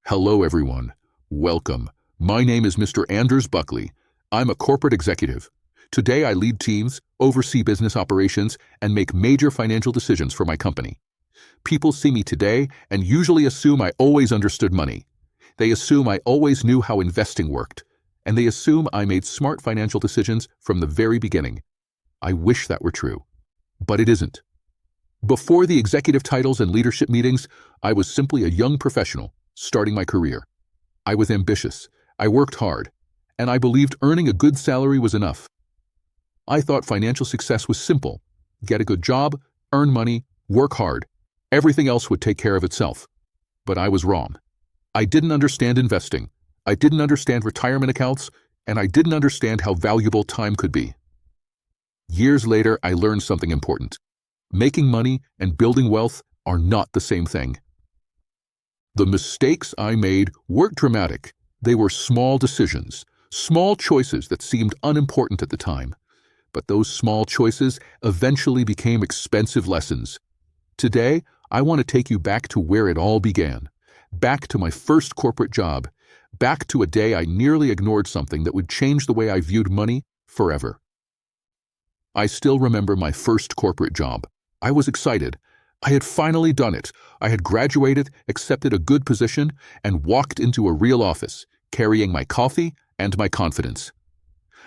Hello, everyone. Welcome. My name is Mr. Anders Buckley. I'm a corporate executive. Today, I lead teams, oversee business operations, and make major financial decisions for my company. People see me today and usually assume I always understood money. They assume I always knew how investing worked, and they assume I made smart financial decisions from the very beginning. I wish that were true, but it isn't. Before the executive titles and leadership meetings, I was simply a young professional starting my career. I was ambitious, I worked hard, and I believed earning a good salary was enough. I thought financial success was simple: get a good job, earn money, work hard. Everything else would take care of itself. But I was wrong. I didn't understand investing, I didn't understand retirement accounts, and I didn't understand how valuable time could be. Years later, I learned something important. Making money and building wealth are not the same thing. The mistakes I made weren't dramatic. They were small decisions, small choices that seemed unimportant at the time. But those small choices eventually became expensive lessons. Today, I want to take you back to where it all began, back to my first corporate job, back to a day I nearly ignored something that would change the way I viewed money forever. I still remember my first corporate job. I was excited. I had finally done it. I had graduated, accepted a good position, and walked into a real office, carrying my coffee and my confidence.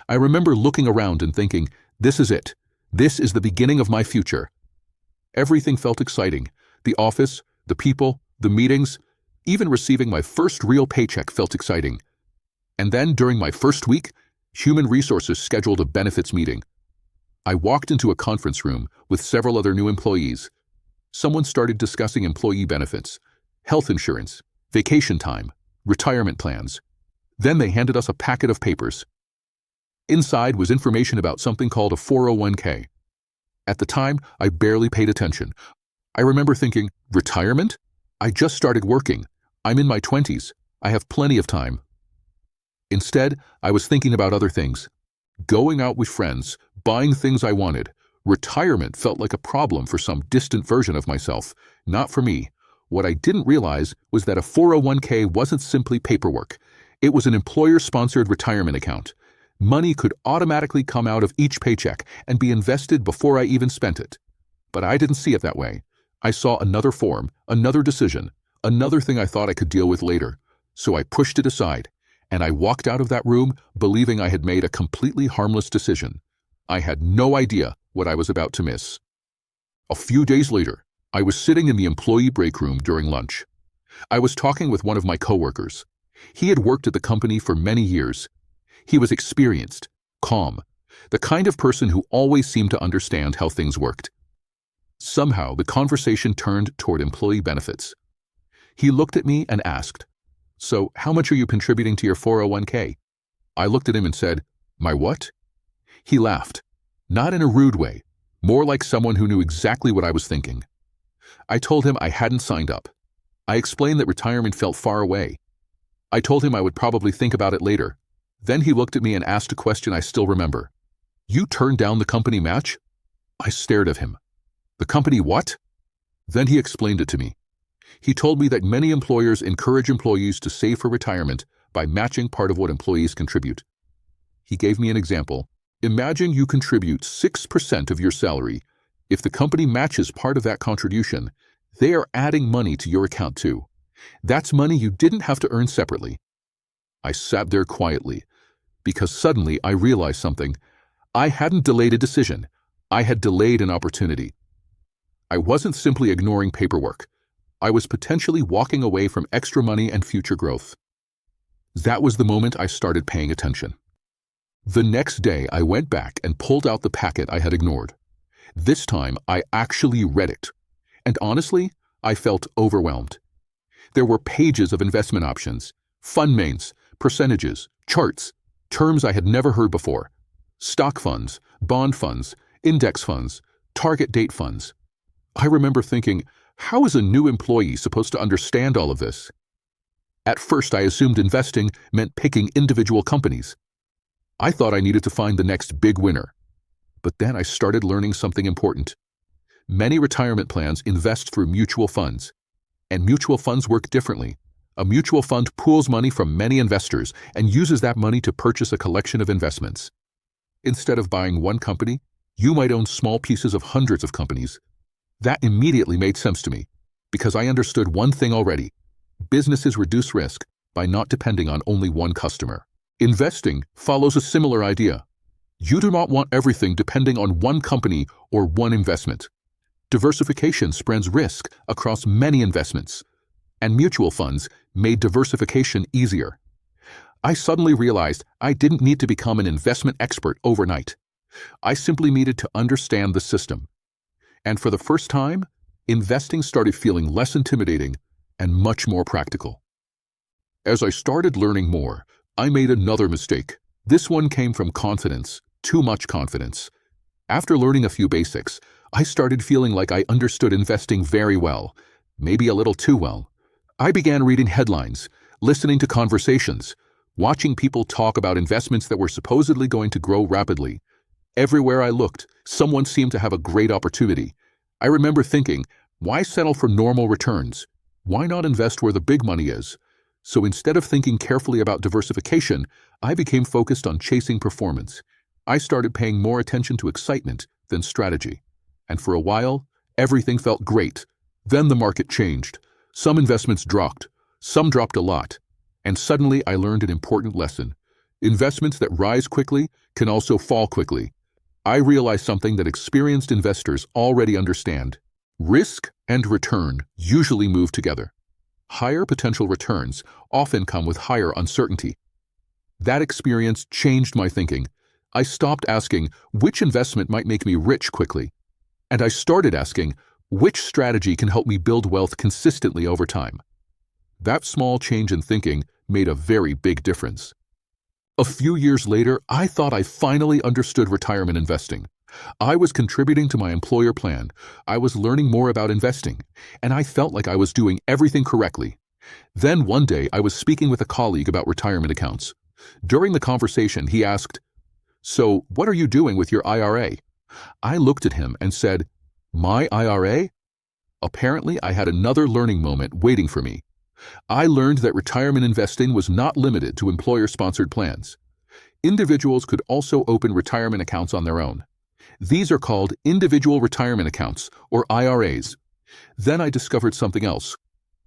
I remember looking around and thinking, this is it. This is the beginning of my future. Everything felt exciting. The office, the people, the meetings, even receiving my first real paycheck felt exciting. And then, during my first week, Human Resources scheduled a benefits meeting. I walked into a conference room with several other new employees. Someone started discussing employee benefits, health insurance, vacation time, retirement plans. Then they handed us a packet of papers. Inside was information about something called a 401k. At the time, I barely paid attention. I remember thinking, retirement? I just started working. I'm in my 20s. I have plenty of time. Instead, I was thinking about other things. Going out with friends, buying things I wanted. Retirement felt like a problem for some distant version of myself, not for me. What I didn't realize was that a 401k wasn't simply paperwork. It was an employer-sponsored retirement account. Money could automatically come out of each paycheck and be invested before I even spent it. But I didn't see it that way. I saw another form, another decision, another thing I thought I could deal with later. So I pushed it aside, and I walked out of that room believing I had made a completely harmless decision. I had no idea what I was about to miss. A few days later, I was sitting in the employee break room during lunch. I was talking with one of my coworkers. He had worked at the company for many years. He was experienced, calm, the kind of person who always seemed to understand how things worked. Somehow, the conversation turned toward employee benefits. He looked at me and asked, "So, how much are you contributing to your 401k?" I looked at him and said, "My what?" He laughed, not in a rude way, more like someone who knew exactly what I was thinking. I told him I hadn't signed up. I explained that retirement felt far away. I told him I would probably think about it later. Then he looked at me and asked a question I still remember. "You turned down the company match?" I stared at him. "The company what?" Then he explained it to me. He told me that many employers encourage employees to save for retirement by matching part of what employees contribute. He gave me an example. Imagine you contribute 6% of your salary. If the company matches part of that contribution, they are adding money to your account too. That's money you didn't have to earn separately. I sat there quietly, because suddenly I realized something. I hadn't delayed a decision. I had delayed an opportunity. I wasn't simply ignoring paperwork. I was potentially walking away from extra money and future growth. That was the moment I started paying attention. The next day, I went back and pulled out the packet I had ignored. This time, I actually read it. And honestly, I felt overwhelmed. There were pages of investment options, fund names, percentages, charts, terms I had never heard before. Stock funds, bond funds, index funds, target date funds. I remember thinking, how is a new employee supposed to understand all of this? At first, I assumed investing meant picking individual companies. I thought I needed to find the next big winner. But then I started learning something important. Many retirement plans invest through mutual funds, and mutual funds work differently. A mutual fund pools money from many investors and uses that money to purchase a collection of investments. Instead of buying one company, you might own small pieces of hundreds of companies. That immediately made sense to me, because I understood one thing already. Businesses reduce risk by not depending on only one customer. Investing follows a similar idea. You do not want everything depending on one company or one investment. Diversification spreads risk across many investments, and mutual funds made diversification easier. I suddenly realized I didn't need to become an investment expert overnight. I simply needed to understand the system. And for the first time, investing started feeling less intimidating and much more practical. As I started learning more, I made another mistake. This one came from confidence, too much confidence. After learning a few basics, I started feeling like I understood investing very well, maybe a little too well. I began reading headlines, listening to conversations, watching people talk about investments that were supposedly going to grow rapidly. Everywhere I looked, someone seemed to have a great opportunity. I remember thinking, why settle for normal returns? Why not invest where the big money is? So instead of thinking carefully about diversification, I became focused on chasing performance. I started paying more attention to excitement than strategy. And for a while, everything felt great. Then the market changed. Some investments dropped. Some dropped a lot. And suddenly I learned an important lesson. Investments that rise quickly can also fall quickly. I realized something that experienced investors already understand. Risk and return usually move together. Higher potential returns often come with higher uncertainty. That experience changed my thinking. I stopped asking which investment might make me rich quickly, and I started asking which strategy can help me build wealth consistently over time. That small change in thinking made a very big difference. A few years later, I thought I finally understood retirement investing. I was contributing to my employer plan, I was learning more about investing, and I felt like I was doing everything correctly. Then one day I was speaking with a colleague about retirement accounts. During the conversation, he asked, "So, what are you doing with your IRA?" I looked at him and said, "My IRA?" Apparently, I had another learning moment waiting for me. I learned that retirement investing was not limited to employer-sponsored plans. Individuals could also open retirement accounts on their own. These are called individual retirement accounts, or IRAs. Then I discovered something else.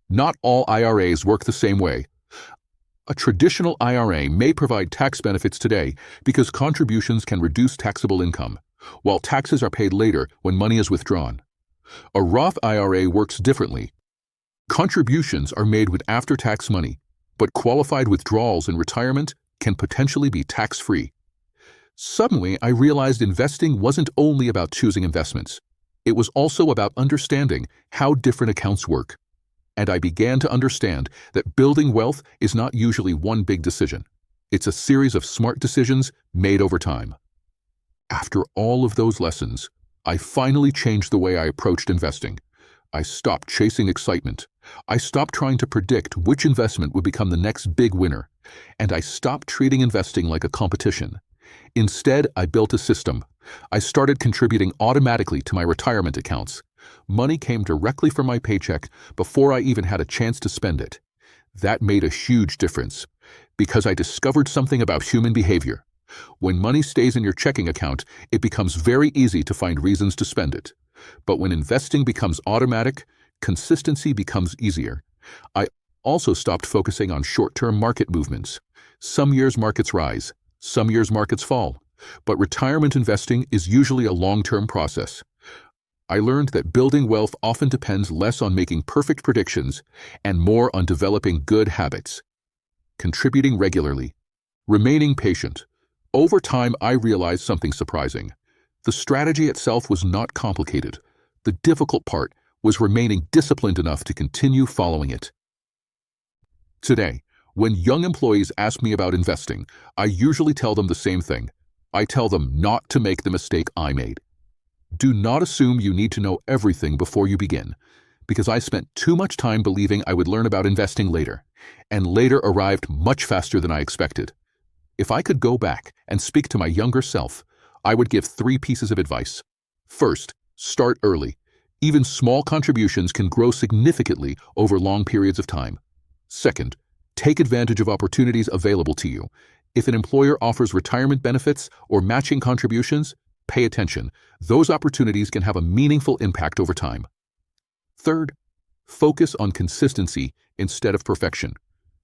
Not all IRAs work the same way. A traditional IRA may provide tax benefits today because contributions can reduce taxable income, while taxes are paid later when money is withdrawn. A Roth IRA works differently. Contributions are made with after-tax money, but qualified withdrawals in retirement can potentially be tax-free. Suddenly, I realized investing wasn't only about choosing investments. It was also about understanding how different accounts work. And I began to understand that building wealth is not usually one big decision. It's a series of smart decisions made over time. After all of those lessons, I finally changed the way I approached investing. I stopped chasing excitement. I stopped trying to predict which investment would become the next big winner. And I stopped treating investing like a competition. Instead, I built a system. I started contributing automatically to my retirement accounts. Money came directly from my paycheck before I even had a chance to spend it. That made a huge difference, because I discovered something about human behavior. When money stays in your checking account, it becomes very easy to find reasons to spend it. But when investing becomes automatic, consistency becomes easier. I also stopped focusing on short-term market movements. Some years markets rise, some years markets fall, but retirement investing is usually a long-term process. I learned that building wealth often depends less on making perfect predictions and more on developing good habits. Contributing regularly. Remaining patient. Over time, I realized something surprising. The strategy itself was not complicated. The difficult part was remaining disciplined enough to continue following it. Today, when young employees ask me about investing, I usually tell them the same thing. I tell them not to make the mistake I made. Do not assume you need to know everything before you begin, because I spent too much time believing I would learn about investing later, and later arrived much faster than I expected. If I could go back and speak to my younger self, I would give 3 pieces of advice. First, start early. Even small contributions can grow significantly over long periods of time. Second, take advantage of opportunities available to you. If an employer offers retirement benefits or matching contributions, pay attention. Those opportunities can have a meaningful impact over time. Third, focus on consistency instead of perfection.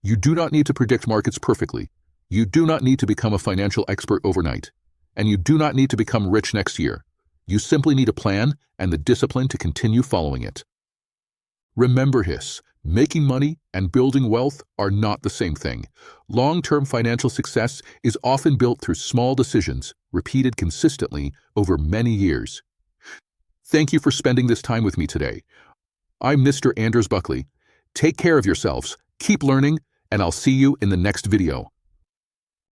You do not need to predict markets perfectly. You do not need to become a financial expert overnight. And you do not need to become rich next year. You simply need a plan and the discipline to continue following it. Remember this, making money and building wealth are not the same thing. Long-term financial success is often built through small decisions, repeated consistently over many years. Thank you for spending this time with me today. I'm Mr. Buckley. Take care of yourselves, keep learning, and I'll see you in the next video.